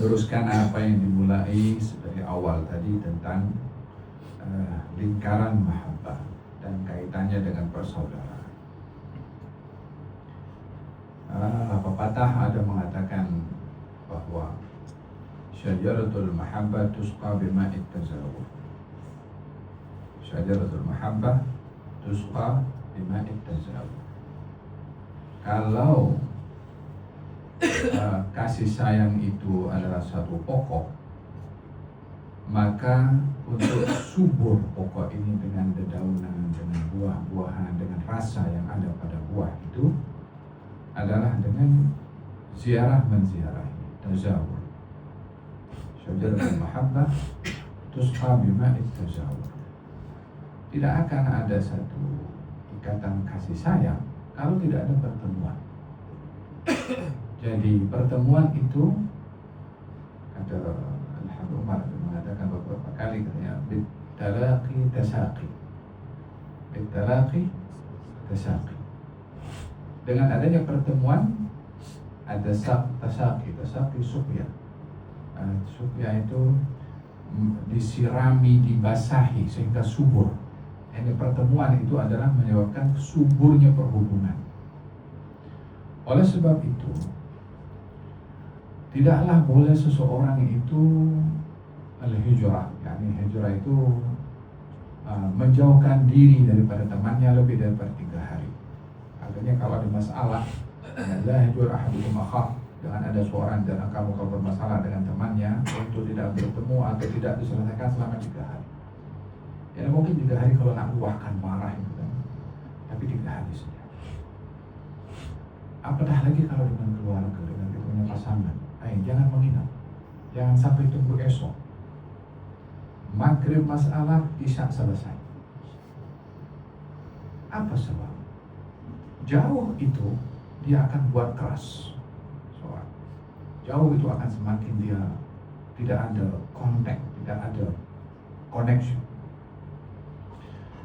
meneruskan apa yang dimulai dari awal tadi tentang lingkaran mahabbah dan kaitannya dengan persaudaraan. Pepatah ada mengatakan bahwa syajaratul mahabbah tusqa bima'it tazawwur. Syajaratul mahabbah tusqa bima'it tazawwur. Kalau kasih sayang itu adalah satu pokok, maka untuk subur pokok ini dengan dedaunan, dengan buah-buahan, dengan rasa yang ada pada buah itu adalah dengan ziarah menziarahi, tazawwur. Syajaratul mahabbah tusqa bima'it tazawwur. Tidak akan ada satu ikatan kasih sayang kalau tidak ada pertemuan. Jadi pertemuan itu, kata Al-Habib Umar mengatakan beberapa kali, katanya bitalaqi tasaqi, bitalaqi tasaqi. Dengan adanya pertemuan ada tasaqi, tasaqi suqya. Suqya itu disirami, dibasahi sehingga subur. Ini pertemuan itu adalah menyebabkan suburnya perhubungan. Oleh sebab itu, tidaklah boleh seseorang itu al-hijrah, yakni hijrah itu menjauhkan diri daripada temannya lebih daripada 3 hari. Artinya kalau ada masalah, la hijrah ahadukum akhah, jangan ada seorang dan kamu kalau bermasalah dengan temannya untuk tidak bertemu atau tidak diselesaikan selama 3 hari. Ya mungkin 3 hari kalau nak luahkan marah itu kan, tapi 3 hari saja. Apatah lagi kalau dengan keluarga, dengan kita punya pasangan. Jangan menginap, jangan sampai tunggu esok. Maghrib masalah, isya selesai. Apa sebab? Jauh itu dia akan buat keras soal. Jauh itu akan semakin dia tidak ada kontak, tidak ada connection.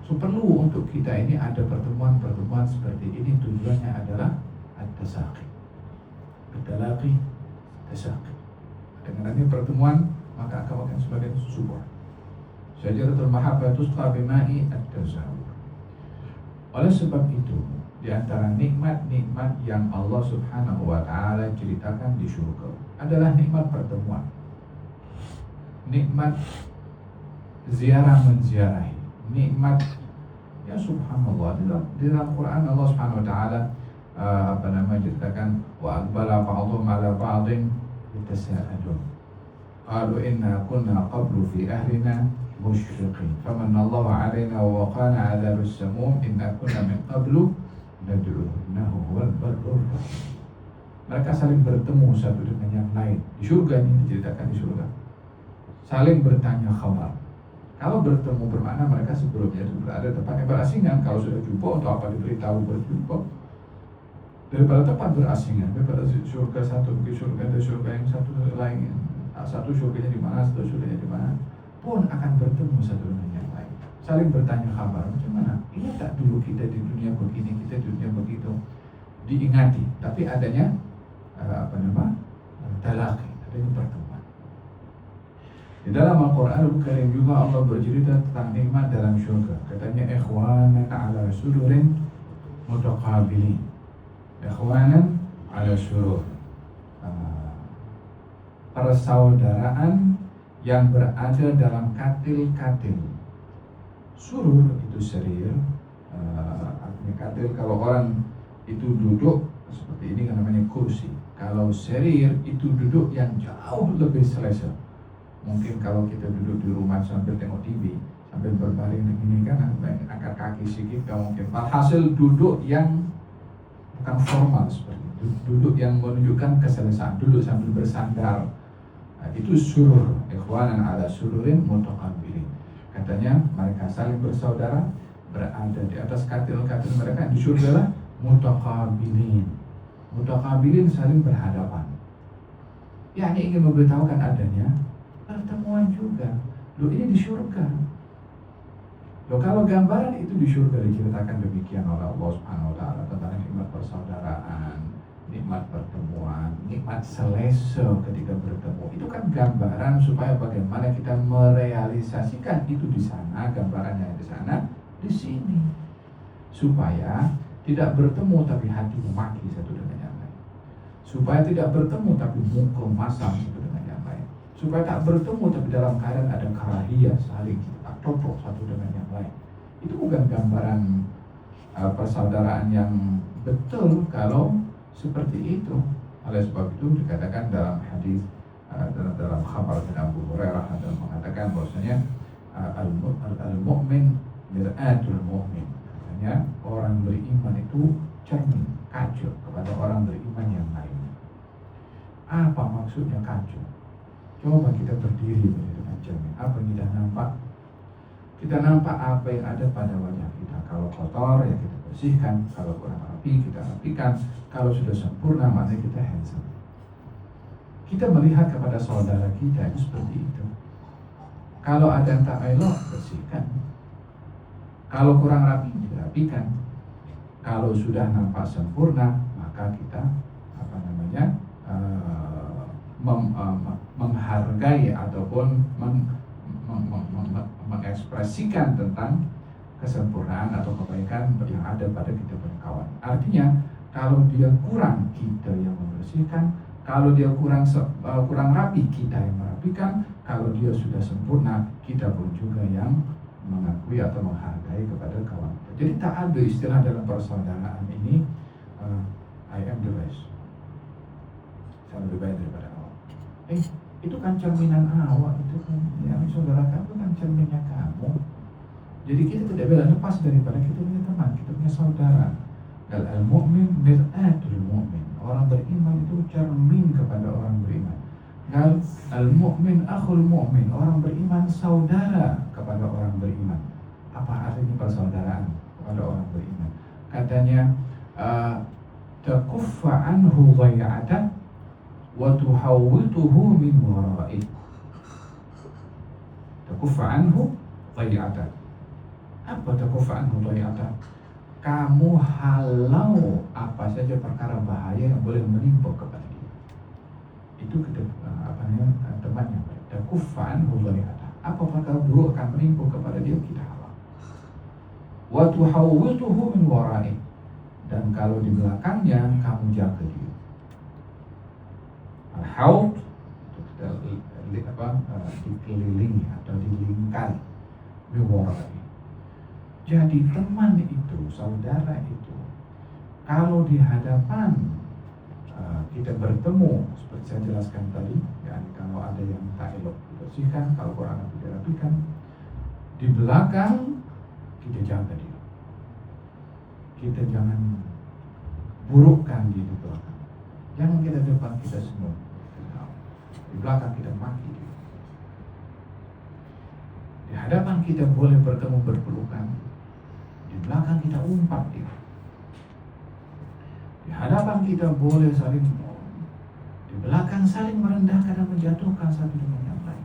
So perlu untuk kita ini ada pertemuan-pertemuan seperti ini, tujuannya adalah at-tasaqi, at-talaqi, tasaqi. Dengan adanya pertemuan maka akan sebagai subur. Syajaratul mahabbah tusqa bima'i at-tazawwur. Oleh sebab itu, di antara nikmat-nikmat yang Allah Subhanahu wa taala ceritakan di surga adalah nikmat pertemuan. Nikmat ziarah menziarahi, nikmat, ya subhanallah, di dalam Quran Allah Subhanahu wa taala ceritakan wa aqbala ba'dhum 'ala ba'dhin yatasaalun qalu inna kunna qablu fi ahlina musyriqin famanna Allahu 'alaina wa waqana 'adzabas samum inna kunna min qablu nad'uhu innahu huwal barrur rahim. Mereka saling bertemu satu dengan yang lain di surga, ini diceritakan di surga, saling bertanya kabar. Kalau bertemu bermakna mereka sebelumnya berada tempat yang berasingan. Kalau sudah jumpa untuk apa diberitahu berjumpa? Daripada tempat berasingan, daripada surga satu ke surga dari surga yang satu lain, satu surganya di mana, satu surganya di mana, pun akan bertemu satu dengan yang lain, saling bertanya kabar. Macam mana? Ini tak dulu kita di dunia begini, kita di dunia begitu, diingati. Tapi adanya talaqi, adanya pertemuan. Di dalam Al-Quranul Karim juga Allah bercerita tentang nikmat dalam syurga. Katanya ikhwanan ala sururin mutaqabilin. Ikhwanan ala surur, persaudaraan yang berada dalam katil-katil. Surur itu serir, artinya katil kalau orang itu duduk seperti ini kan namanya kursi. Kalau serir itu duduk yang jauh lebih selesa. Mungkin kalau kita duduk di rumah sambil tengok TV, sambil berbaring begini kan, angkat kaki sedikit gak mungkin. Hasil duduk yang bukan formal seperti itu, duduk yang menunjukkan keselesaan, duduk sambil bersandar. Itu surur, ikhwanan ala sururin mutaqabilin. Katanya mereka saling bersaudara, berada di atas katil-katil mereka di surga lah, mutaqabilin. Mutaqabilin saling berhadapan. Ya, ini ingin memberitahukan adanya pertemuan juga. Loh, ini di surga. Loh, kalau gambaran itu di surga diceritakan demikian oleh Allah Subhanahu wa taala tentang nikmat persaudaraan, nikmat pertemuan, nikmat selesa ketika bertemu. Itu kan gambaran supaya bagaimana kita merealisasikan itu di sana, gambarannya di sana, di sini. Supaya tidak bertemu tapi hati memaki satu dengan yang lain. Supaya tidak bertemu tapi muka masam satu dengan yang lain. Supaya tak bertemu tapi dalam keadaan ada karahiyah, saling tak cocok satu dengan yang lain. Itu bukan gambaran persaudaraan yang betul kalau seperti itu. Oleh sebab itu dikatakan dalam hadis dalam khabar dari Abu Hurairah ada mengatakan bahwasanya al-mu'min mir'atul mu'min. Artinya orang beriman itu cermin, kaca kepada orang beriman yang lain. Apa maksudnya kaca? Coba kita berdiri di depan cermin. Apa yang kita nampak? Kita nampak apa yang ada pada wajah kita. Kalau kotor ya kita bersihkan, kalau kurang rapi kita rapikan, kalau sudah sempurna maknanya kita handsome. Kita melihat kepada saudara kita itu seperti itu. Kalau ada yang tak elok, bersihkan. Kalau kurang rapi, dirapikan. Kalau sudah nampak sempurna, maka kita menghargai ataupun mengekspresikan tentang kesempurnaan atau kebaikan yang ada pada kita punya kawan. Artinya kalau dia kurang, kita yang membersihkan. Kalau dia kurang rapi, kita yang merapikan. Kalau dia sudah sempurna, kita pun juga yang mengakui atau menghargai kepada kawan. Jadi tak ada istilah dalam persaudaraan ini I am the best, saya lebih baik daripada awak. Itu kan cerminan awak, itu kan yang saudara kamu kan cerminnya kamu. Jadi kita tidak boleh lepas daripada kita punya teman, kita punya saudara. Al-mu'min mir'atul mu'min. Orang beriman itu cermin kepada orang beriman. Al-mu'min akhul mu'min. Orang beriman saudara kepada orang beriman. Apa artinya persaudaraan kepada orang beriman? Katanya takuffa anhu dhai'atan wa tuhawwituhu min wara'i. Takuffa anhu dhai'atan. Apa takuffa anhu dhai'atan? Kamu halau apa saja perkara bahaya yang boleh menimpa kepada dia. Itu kita temannya. Takuffa anhu dhai'atan. Apa perkara buruk akan menimpa kepada dia, kita halau. Wa tuhawwituhu min wara'i. Dan kalau di belakangnya kamu jaga dia. Al-hawd dikelilingi atau dilingkari. Min wara'i. Jadi teman itu, saudara itu, kalau di hadapan kita bertemu, seperti saya jelaskan tadi, ya, kalau ada yang tak elok dibersihkan, kalau kurang lebih dirapikan. Di belakang kita jaga dia. Kita jangan burukkan dia di belakang. Jangan kita depan kita semua. Di belakang kita maki dia. Di hadapan kita boleh bertemu berpelukan. Di belakang kita umpat dia. Di hadapan kita boleh saling, di belakang saling merendahkan dan menjatuhkan satu dengan yang lain.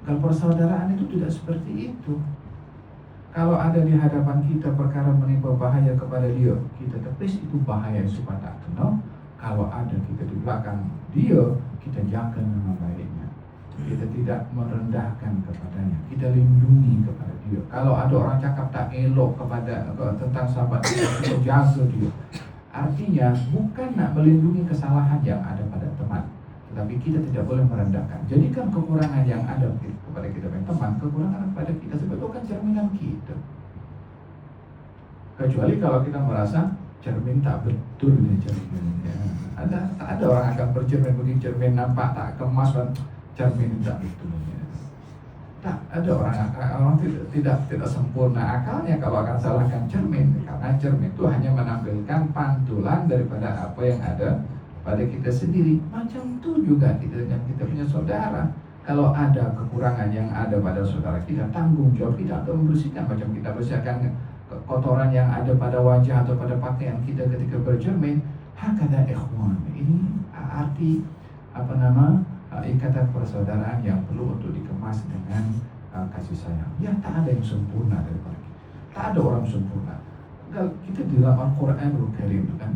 Kalau persaudaraan itu tidak seperti itu. Kalau ada di hadapan kita perkara menimpa bahaya kepada dia, kita tepis itu bahaya supaya tak kenal. Kalau ada kita di belakang dia, kita jaga nama baiknya. Kita tidak merendahkan kepadanya, kita lindungi kepada dia. Kalau ada orang cakap tak elok tentang sahabat kita jaga dia. Artinya bukan nak melindungi kesalahan yang ada pada teman, tetapi kita tidak boleh merendahkan. Jadikan kekurangan yang ada kepada kita punya teman, kekurangan kepada kita sebab itu kan cerminan kita. Kecuali kalau kita merasa cermin tak betul ini cerminnya. Tak ada orang akan bercermin begini, cermin nampak tak kemas dan cermin tak betul. Tak ada orang tidak sempurna akalnya kalau akan salahkan cermin, karena cermin itu hanya menampilkan pantulan daripada apa yang ada pada kita sendiri. Macam itu juga kita punya saudara. Kalau ada kekurangan yang ada pada saudara kita, tanggung jawab kita untuk membersihkan. Macam kita bersihkan kotoran yang ada pada wajah atau pada pakaian kita ketika bercermin. Hakada ikhwan. Ini arti ikatan persaudaraan yang perlu untuk dikemas dengan kasih sayang. Ya, tak ada yang sempurna daripada kita. Tak ada orang sempurna. Kita di dalam Al-Quranul Karim kan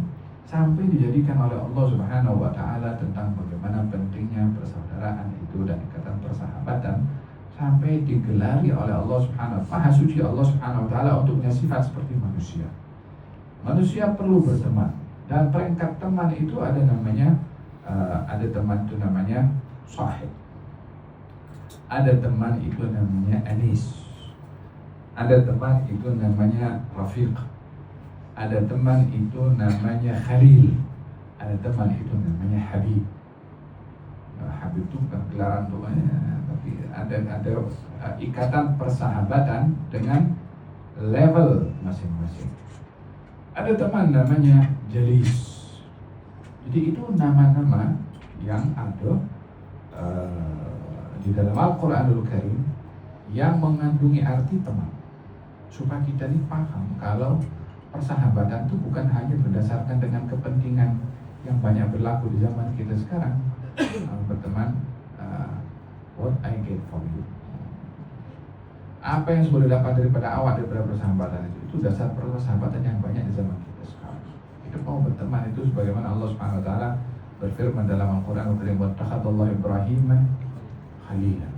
sampai dijadikan oleh Allah Subhanahu wa taala tentang bagaimana pentingnya persaudaraan itu dan ikatan persahabatan, sampai digelari oleh Allah Subhanahu wa taala, Maha suci Allah Subhanahu wa taala untuk punya sifat seperti manusia. Manusia perlu berteman, dan peringkat teman itu ada namanya ada teman itu namanya sahib. Ada teman itu namanya anis. Ada teman itu namanya rafiq. Ada teman itu namanya khalil. Ada teman itu namanya habib. Habib itu bukan gelaran tuh, tapi ada ikatan persahabatan dengan level masing-masing. Ada teman namanya jalis. Jadi itu nama-nama yang ada di dalam Al-Quranul Karim yang mengandungi arti teman, supaya kita ini paham kalau persahabatan itu bukan hanya berdasarkan dengan kepentingan yang banyak berlaku di zaman kita sekarang. Berteman, what I get from you, apa yang boleh dapat daripada awak daripada persahabatan itu dasar persahabatan yang banyak di zaman kita sekarang. Kita mau berteman itu sebagaimana Allah Subhanahu wa taala berfirman dalam Al-Qur'an Al-Karim, "Wattakhadallahu Ibrahim khalila."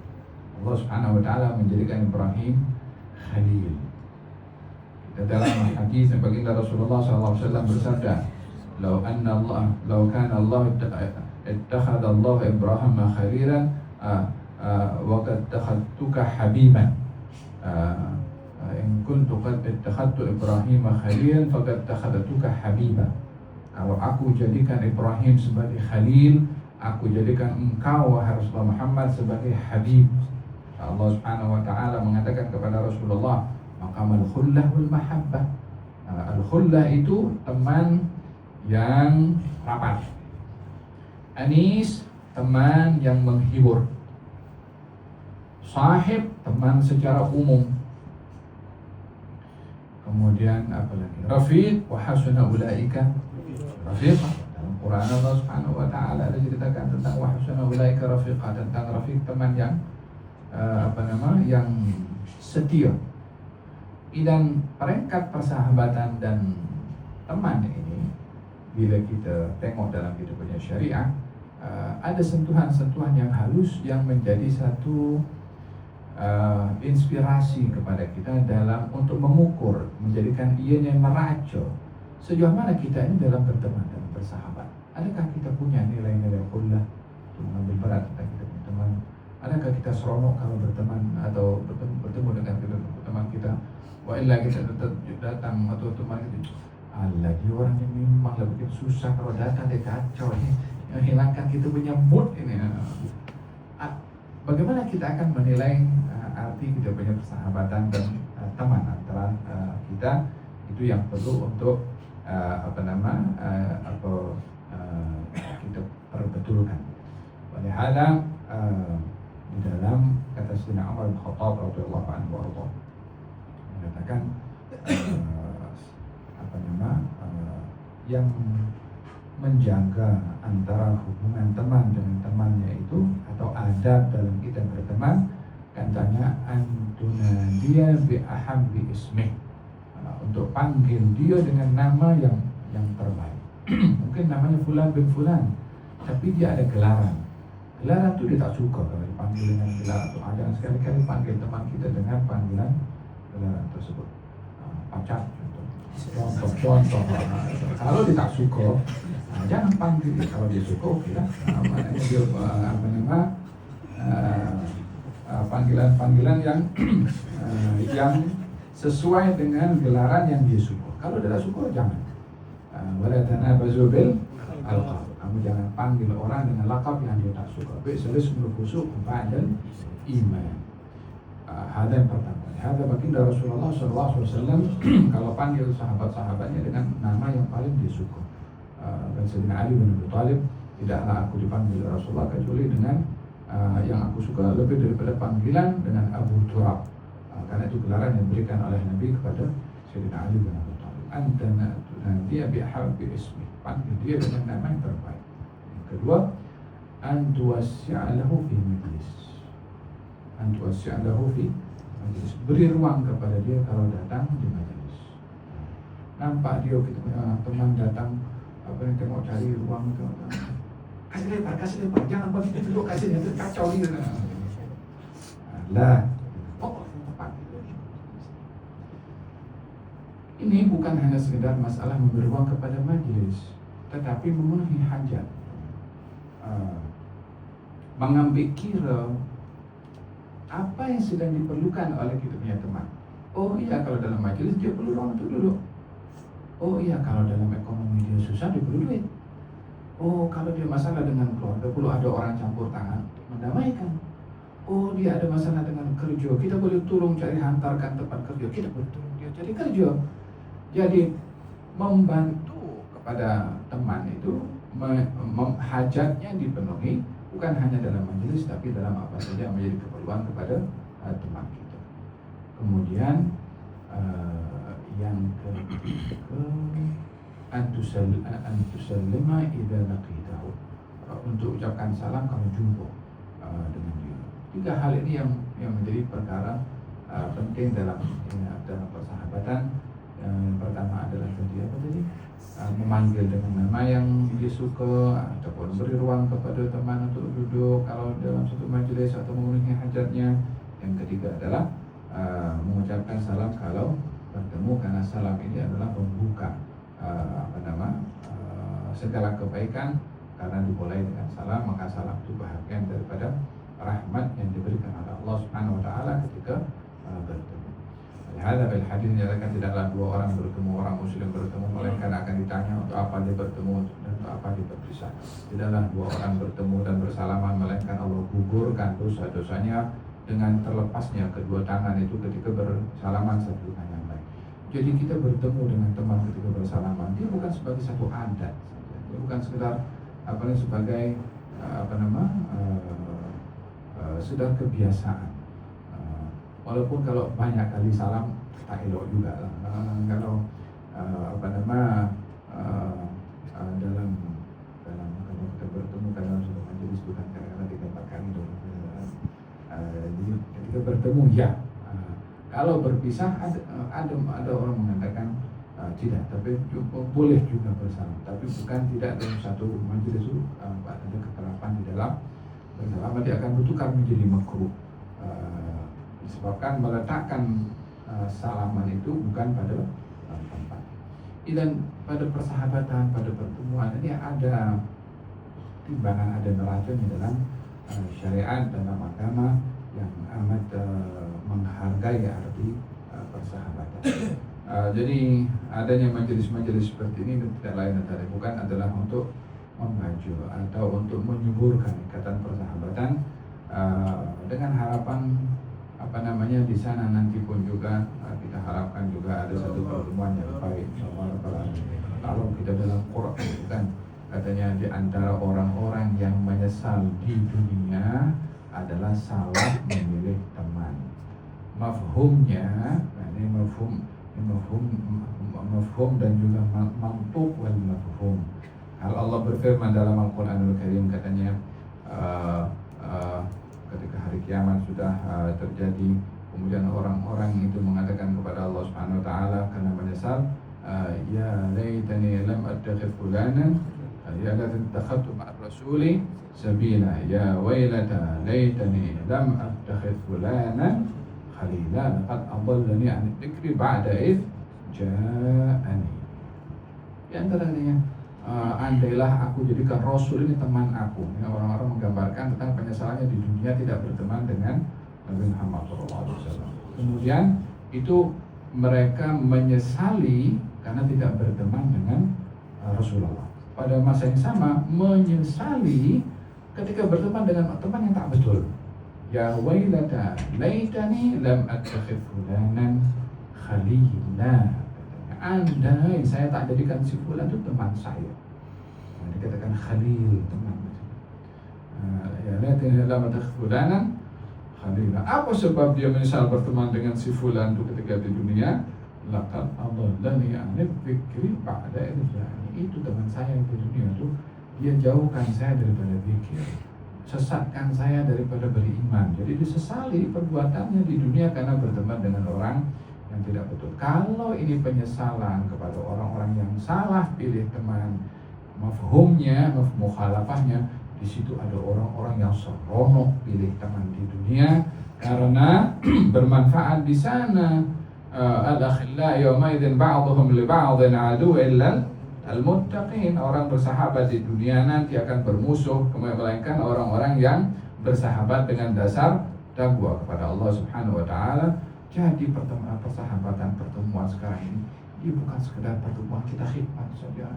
Allah Subhanahu wa taala menjadikan Ibrahim khalil. Dalam hadis yang baginda Rasulullah SAW bersabda, "Lau kana Allah ittakhadha Allah Ibrahim khalilan wa qad takhadtuka habiban. In kuntu qad ittakhadtu Ibrahim khalilan faqad takhadtuka habiban." Kalau aku jadikan Ibrahim sebagai khalil, aku jadikan engkau wahai Rasulullah Muhammad sebagai habib. Allah Subhanahu wa taala mengatakan kepada Rasulullah, maqamal khullah wal mahabbah. Al-khullah itu teman yang rapat. Anis, teman yang menghibur. Sahib, teman secara umum. Kemudian apa lagi? Rafiq, wa hasuna ulaika rafiqah. Dalam Quran Allah Subhanahu wa taala ada ceritakan tentang wa hasuna ulaika rafiqah, tentang rafiq, teman yang yang setia. Dan peringkat persahabatan dan teman ini, bila kita tengok dalam kita punya syariah, ada sentuhan-sentuhan yang halus yang menjadi satu inspirasi kepada kita dalam untuk mengukur, menjadikan ianya meraca sejauh mana kita ini dalam berteman dan bersahabat. Adakah kita punya nilai-nilai khullah untuk mengambil berat tentang kita punya teman? Adakah kita seronok kalau berteman atau bertemu dengan teman kita? Wa illa kita datang atau teman itu, lagi orang yang memang lebih susah, kalau datang dia kacau ini, menghilangkan kita punya mood ini. Bagaimana kita akan menilai arti kita punya persahabatan dan teman antara kita? Itu yang perlu untuk kita perbetulkan. Oleh hal di dalam kata Sayyidina Umar bin Khattab radhiyallahu anhu mengatakan yang menjaga antara hubungan teman dengan temannya itu, atau adab dalam kita berteman, katanya antunadiya bi ahabbi ismih, untuk panggil dia dengan nama yang terbaik. Mungkin namanya Fulan bin Fulan, tapi dia ada gelaran. Gelaran itu dia tak suka kalau dipanggil dengan gelaran itu. Jangan sekali-kali panggil teman kita dengan panggilan gelaran tersebut. Pacar contoh. Kalau dia tak suka, jangan panggil. Kalau dia suka, oke lah. Panggilan-panggilan yang sesuai dengan gelaran yang dia suka. Kalau dia tak suka, jangan. Wala tanabazu bil alqab. Kamu jangan panggil orang dengan lakab yang dia tak suka. Bi'sal ismul fusuq ba'dal iman. Hada yang pertama. Hada baginda Rasulullah SAW kalau panggil sahabat-sahabatnya dengan nama yang paling disuka. Dan Sayyidina Ali bin Abi Thalib, tidaklah aku dipanggil Rasulullah kecuali dengan yang aku suka lebih daripada panggilan dengan Abu Turab. Karena itu gelaran yang diberikan oleh Nabi kepada Sayyidina Ali bin Abi Thalib. Antana dia bihabbi ismi, panggil dia dengan nama yang terbaik. Yang kedua, antuwasi'alahu fi majlis. Antuwasi'alahu fi majlis, beri ruang kepada dia kalau datang di majlis. Nampak dia teman datang apa yang tengok cari ruang itu, kasih lebar, jangan begitu duduk, kasih itu kacau gitu. Lah, tepat. Ini bukan hanya sekedar masalah memberi ruang kepada majelis, tetapi memenuhi hajat, mengambil kira apa yang sedang diperlukan oleh kita punya teman. Oh iya, kalau dalam majelis dia perlu ruang untuk duduk. Oh iya, kalau dalam ekonomi dia susah, dia perlu duit. Oh, kalau dia masalah dengan keluarga, perlu ada orang campur tangan mendamaikan. Oh, dia ada masalah dengan kerja, kita boleh tolong cari hantarkan tempat kerja, kita boleh tolong dia cari kerja. Jadi membantu kepada teman itu hajatnya dipenuhi, bukan hanya dalam majelis tapi dalam apa saja yang menjadi keperluan kepada teman kita. Kemudian yang ke antusallima idza laqitahu, untuk ucapkan salam kalau jumpa dengan dia. Tiga hal ini yang menjadi perkara penting dalam persahabatan. Yang pertama adalah memanggil dengan nama yang dia suka, ataupun beri ruang kepada teman untuk duduk kalau dalam satu majelis atau memenuhi hajatnya. Yang ketiga adalah mengucapkan salam kalau bertemu, karena salam ini adalah membuka segala kebaikan, karena dimulai dengan salam, maka salam itu bahagian daripada rahmat yang diberikan oleh Allah Subhanahu wa taala ketika bertemu. Hadza bil hadis menyatakan tidaklah dua orang bertemu, orang muslim bertemu, melainkan akan ditanya untuk apa dia bertemu dan untuk apa dia berpisah. Tidaklah dua orang bertemu dan bersalaman, melainkan Allah gugurkan dosa-dosanya dengan terlepasnya kedua tangan itu ketika bersalaman satu dengan yang lain. Jadi kita bertemu dengan teman ketika bersalaman, dia bukan sebagai satu adat, dia bukan sekedar sebagai sudah kebiasaan. Walaupun kalau banyak kali salam tak elok juga lah. Kalau dalam kalau kita bertemu dalam satu majelis bukan kadang-kadang 3-4 kali dong. Jadi ketika bertemu ya. Kalau berpisah ada orang mengatakan tidak, tapi boleh juga bersalam, tapi bukan tidak dalam satu majelis itu ada keterapan di dalam bersalam, dia akan bertukar menjadi makruh. Disebabkan meletakkan salaman itu bukan pada tempat. Dan pada persahabatan, pada pertemuan ini ada timbangan, ada neraca di dalam syariat, dalam agama yang amat menghargai arti persahabatan. Jadi adanya majelis-majelis seperti ini tidak lain dan tidak bukan adalah untuk membaju atau untuk menyuburkan ikatan persahabatan, dengan harapan di sana nanti pun juga kita harapkan juga ada satu pertemuan yang baik. Kalau kita dalam Quran kan katanya di antara orang-orang yang menyesal di dunia adalah salah memilih teman. Mafhumnya, ini mafhum dan juga mantuk wal mafhum. Kalau Allah berfirman dalam Al-Quranul Karim katanya ketika hari kiamat sudah terjadi, kemudian orang-orang itu mengatakan kepada Allah Subhanahu wa taala karena menyesal, ya laitani lam attakhidh fulanan, ya laitani ittakhadtu ma'ar rasuli sabila, ya wailata laitani lam attakhidh fulanan khalila laqad adallani 'an dzikri ba'da idh ja'ani. Di antaranya andailah aku jadikan Rasul ini teman aku. Ini orang-orang menggambarkan tentang penyesalannya di dunia tidak berteman dengan Nabi Muhammad SAW. Kemudian itu mereka menyesali karena tidak berteman dengan Rasulullah. Pada masa yang sama menyesali ketika berteman dengan teman yang tak betul. Ya wailata laitani lam attakhidh fulanan khalila. Andai saya tak jadikan si fulan itu teman saya. Dikatakan khalil, teman. Ya laitani lam attakhidh fulanan khalila. Apa sebab dia menyesal berteman dengan si fulan itu ketika di dunia? Laqad adallani 'an dzikri ba'da idh ja'ani. Itu teman saya di dunia itu, dia jauhkan saya daripada zikir, sesatkan saya daripada beriman. Jadi disesali perbuatannya di dunia karena berteman dengan orang yang tidak betul. Kalau ini penyesalan kepada orang-orang yang salah pilih teman, mafhumnya, mukhalafahnya, di situ ada orang-orang yang seronok pilih teman di dunia karena bermanfaat di sana. Al-akhilla yawma idzin ba'dhum li ba'dhin adu illa al-muttaqin. Orang bersahabat di dunia nanti akan bermusuh, melainkan orang-orang yang bersahabat dengan dasar takwa kepada Allah Subhanahu wa taala. Jadi persahabatan, pertemuan sekarang ini bukan sekedar pertemuan kita khidmat saja.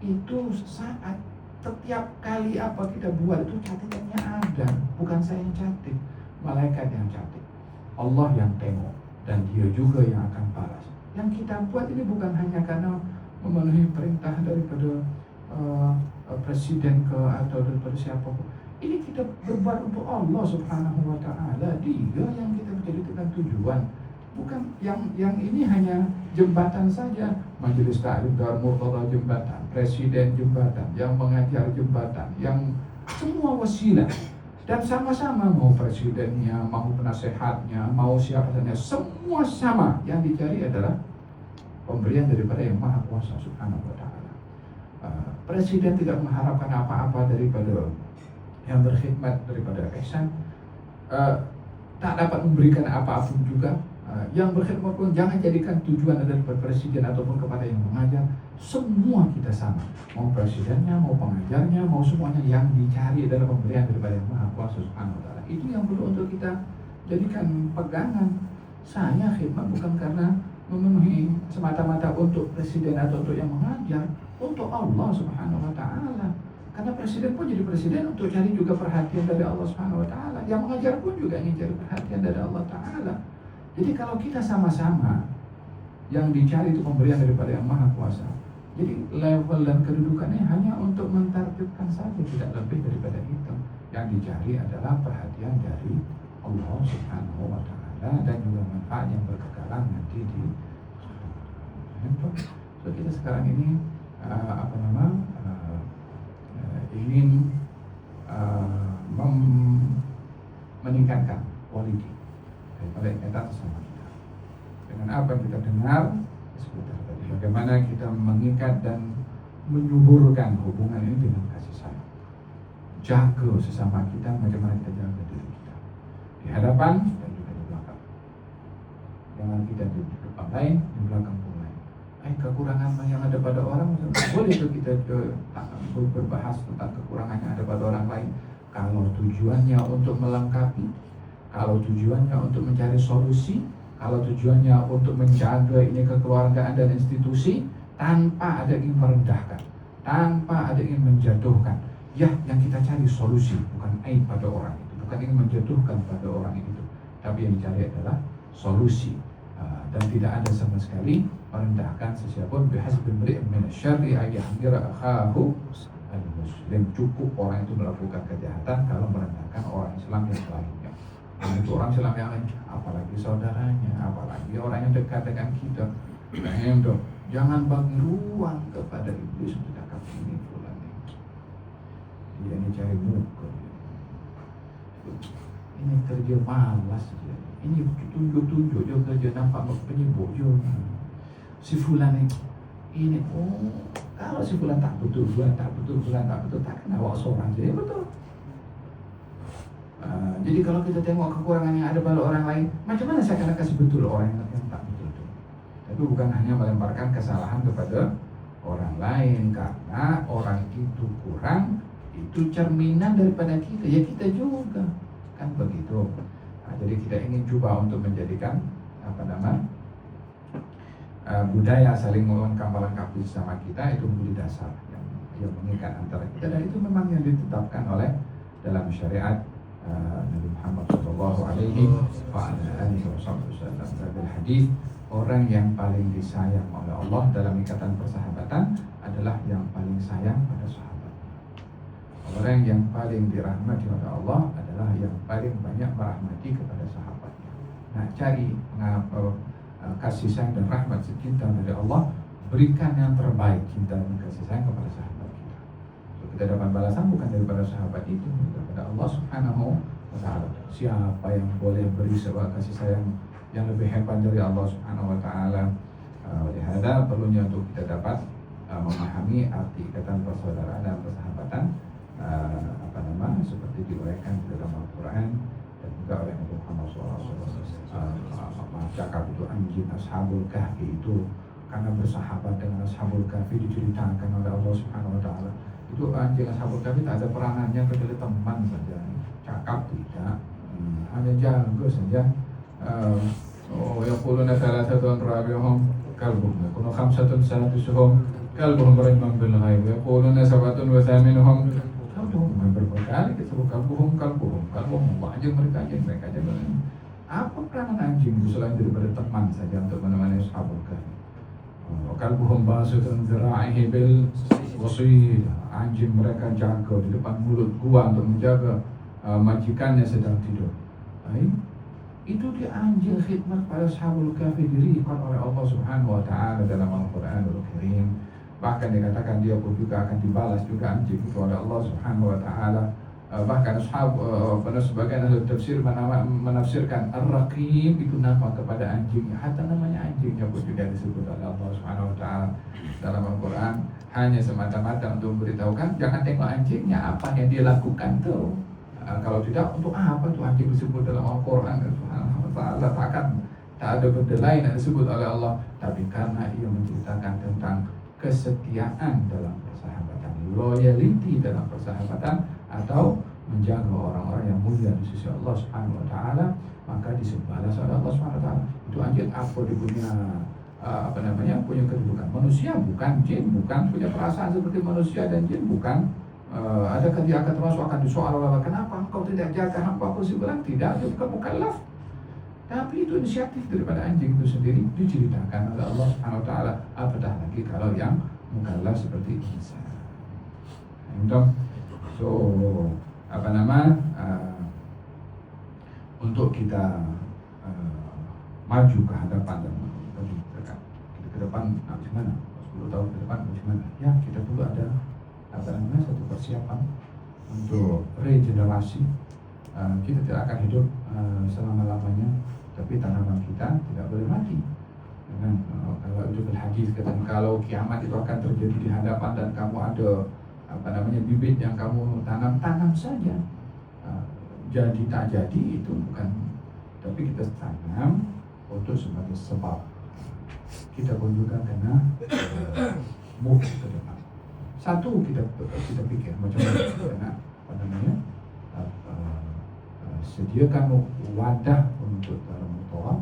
Itu saat setiap kali apa kita buat itu catatannya ada, bukan saya yang catat, malaikat yang catat, Allah yang tengok, dan Dia juga yang akan balas. Yang kita buat ini bukan hanya karena memenuhi perintah daripada presiden atau daripada siapapun. Ini kita berbuat untuk Allah Subhanahu wa taala. Dia yang kita menjadikan tujuan. Bukan yang ini hanya jembatan saja. Majelis Ta'lim Darul Murtada jembatan, presiden jembatan, yang mengajar jembatan, yang semua wasilah. Dan sama-sama, mau presidennya, mau penasehatnya, mau siapa saja, semua sama. Yang dicari adalah pemberian daripada Yang Maha Kuasa Subhanahu wa taala. Presiden tidak mengharapkan apa-apa daripada yang berkhidmat, daripada ihsan, tak dapat memberikan apapun juga. Yang berkhidmat pun jangan jadikan tujuan adalah presiden ataupun kepada yang mengajar. Semua kita sama, mau presidennya, mau pengajarnya, mau semuanya, yang dicari adalah pemberian daripada Yang Maha Kuasa Subhanahu wa taala. Itu yang perlu untuk kita jadikan pegangan. Saya khidmat bukan karena memenuhi semata-mata untuk presiden atau untuk yang mengajar, untuk Allah Subhanahu wa taala. Karena presiden pun jadi presiden untuk cari juga perhatian dari Allah Subhanahu wa taala. Yang mengajar pun juga ingin cari perhatian dari Allah taala. Jadi kalau kita sama-sama, yang dicari itu pemberian daripada Yang Maha Kuasa. Jadi level dan kedudukannya hanya untuk mentargetkan saja, tidak lebih daripada itu. Yang dicari adalah perhatian dari Allah Subhanahu wa taala dan juga manfaat yang berkekalan nanti di so kita sekarang ini ingin meningkatkan kualitas daripada kita bersama kita. Dengan apa yang kita dengar seputar tadi, bagaimana kita mengikat dan menyuburkan hubungan ini dengan kasih sayang. Jaga sesama kita, bagaimana kita jaga diri kita di hadapan dan juga di belakang. Jangan kita di depan lain, di belakang pun lain. Kekurangan yang ada pada orang, boleh itu kita berbahas tentang kekurangan yang ada pada orang lain. Kalau tujuannya untuk melengkapi, kalau tujuannya untuk mencari solusi, kalau tujuannya untuk menjaga ini kekeluargaan dan institusi, tanpa ada ingin merendahkan, tanpa ada ingin menjatuhkan. Ya, yang kita cari solusi, bukan aib pada orang itu, bukan ingin menjatuhkan pada orang itu, tapi yang dicari adalah solusi. Dan tidak ada sama sekali merendahkan sesiapun. Bihasbi imri'in min asy-syarri ay yahqira akhahu al-muslim. Cukup orang itu melakukan kejahatan kalau merendahkan orang Islam yang lainnya. Itu orang Islam yang lain, apalagi saudaranya, apalagi orang yang dekat dengan kita. Jangan bagi ruang kepada iblis untuk cakap ini fulan ini. Dia ini cari muka. Ini kerja malas dia. Ini tunjuk-tunjuk dia kerja, nampak penyibuk dia. Si fulan ini kalau si fulan tak betul, fulan tak betul, takkan awak seorang dia betul. Jadi kalau kita tengok kekurangan yang ada pada orang lain, macam mana saya akan kasih betul orang yang tak betul itu? Tapi bukan hanya melemparkan kesalahan kepada orang lain, karena orang itu kurang, itu cerminan daripada kita, ya kita juga kan begitu. Jadi kita ingin coba untuk menjadikan budaya saling melengkapi sama kita itu menjadi dasar yang mengikat antara kita, dan itu memang yang ditetapkan oleh dalam syariat Nabi Muhammad Shallallahu Alaihi Wasallam. Dalam hadis, orang yang paling disayang oleh Allah dalam ikatan persahabatan adalah yang paling sayang pada sahabatnya. Orang yang paling dirahmati oleh Allah adalah yang paling banyak merahmati kepada sahabatnya. Nah, cari kasih sayang dan rahmat cinta dari Allah, berikan yang terbaik cinta dan kasih sayang kepada sahabat kita. Kita dapat balasan bukan daripada sahabat itu, daripada Allah Subhanahu wa taala. Siapa yang boleh beri sebuah kasih sayang yang lebih hebat dari Allah Subhanahu wa taala? Oleh karena perlunya untuk kita dapat memahami arti ikatan persaudaraan dan persahabatan seperti diuraikan di dalam Al-Quran dan juga oleh Nabi Muhammad SAW. Cakap itu anjing Ashabul Kahfi itu karena bersahabat dengan Ashabul Kahfi diceritakan oleh Allah Subhanahu Wa Taala. Itu anjing Ashabul Kahfi tak ada peranannya kecuali teman saja, cakap tidak, hanya jago saja. Yaquluna thalathatun rabi'uhum kalbuhum yakunu khamsatun sadisuhum kalbuhum rajman bil ghaib yaquluna sabatun wa thaminuhum kalbuhum. Berkali disebut kalbuhum anjing mereka aja. Apa peranan anjing itu selain daripada teman saja untuk menemani Ashabul Kahfi? Kalbuhum basutun dzira'ihi bil wasid. Anjing mereka jaga di depan mulut gua untuk menjaga majikannya sedang tidur. Itu dia anjing khidmat pada Ashabul Kahfi dirikan oleh Allah Subhanahu Wa Taala dalam Al-Quranul Karim. Bahkan dikatakan dia pun juga akan dibalas juga anjing itu oleh Allah Subhanahu Wa Taala. Bahkan sebagian ahli tafsir menafsirkan Ar-Raqib itu nama kepada anjingnya. Hatta namanya anjingnya pun juga disebut oleh Allah Subhanahu Wa Taala dalam Al-Quran, hanya semata-mata untuk memberitahukan jangan tengok anjingnya apa yang dia lakukan tuh. Kalau tidak, untuk apa tuh anjing disebut dalam Al-Quran? Subhanahu Wa Taala tak ada benda lain yang disebut oleh Allah, tapi karena ia menceritakan tentang kesetiaan dalam persahabatan, loyalty dalam persahabatan, atau menjaga orang-orang yang mulia di sisi Allah Subhanahu Wa Taala, maka disebalas oleh Allah Subhanahu Wa Taala. Itu anjing apa dia punya punya kedudukan. Manusia bukan, jin bukan, punya perasaan seperti manusia dan jin bukan. Adakah dia akan termasuk akan disoal oleh Allah, kenapa engkau tidak jaga hamba aku? Bilang tidak, dia bukan mukallaf. Tapi itu inisiatif daripada anjing itu sendiri diceritakan oleh Allah Subhanahu Wa Taala. Apatah lagi kalau yang mukallaf seperti insan. So untuk kita maju ke hadapan dan ke depan bagaimana? 10 tahun ke depan bagaimana? Ya, kita perlu ada satu persiapan untuk regenerasi. Kita tidak akan hidup selama-lamanya, tapi tanaman kita tidak boleh mati. Kalau itu hadis katakan kalau kiamat itu akan terjadi di hadapan dan kamu ada bibit yang kamu tanam saja, jadi tak jadi itu bukan, tapi kita tanam untuk sebagai sebab. Kita pun juga kena move ke depan. Satu kita pikir macam mana sediakan wadah untuk dalam mutoa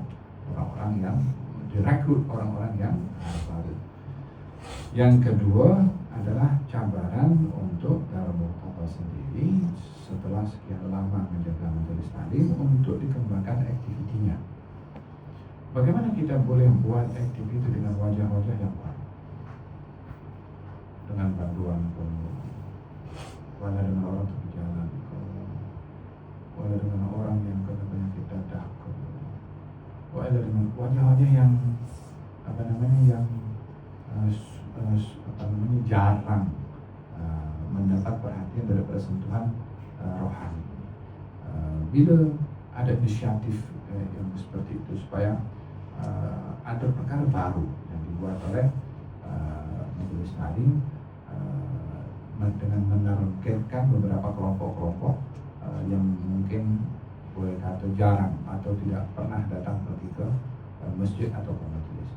orang-orang yang direkrut, orang-orang yang baru. Yang kedua adalah cabaran untuk dalam mutoa sendiri setelah sekian lama menjaga majelis taklim untuk dikembangkan aktivitinya. Bagaimana kita boleh buat aktiviti dengan wajah-wajah yang baru, dengan bantuan wala dengan orang berjalan, wala dengan orang yang kena penyakit dadah, wala dengan wajah-wajah yang jarang mendapat perhatian daripada sentuhan rohani. Bila ada inisiatif yang seperti itu supaya ada perkara baru yang dibuat oleh majelis taklim dengan menargetkan beberapa kelompok-kelompok yang mungkin boleh kata jarang atau tidak pernah datang pergi ke masjid atau ke majelis.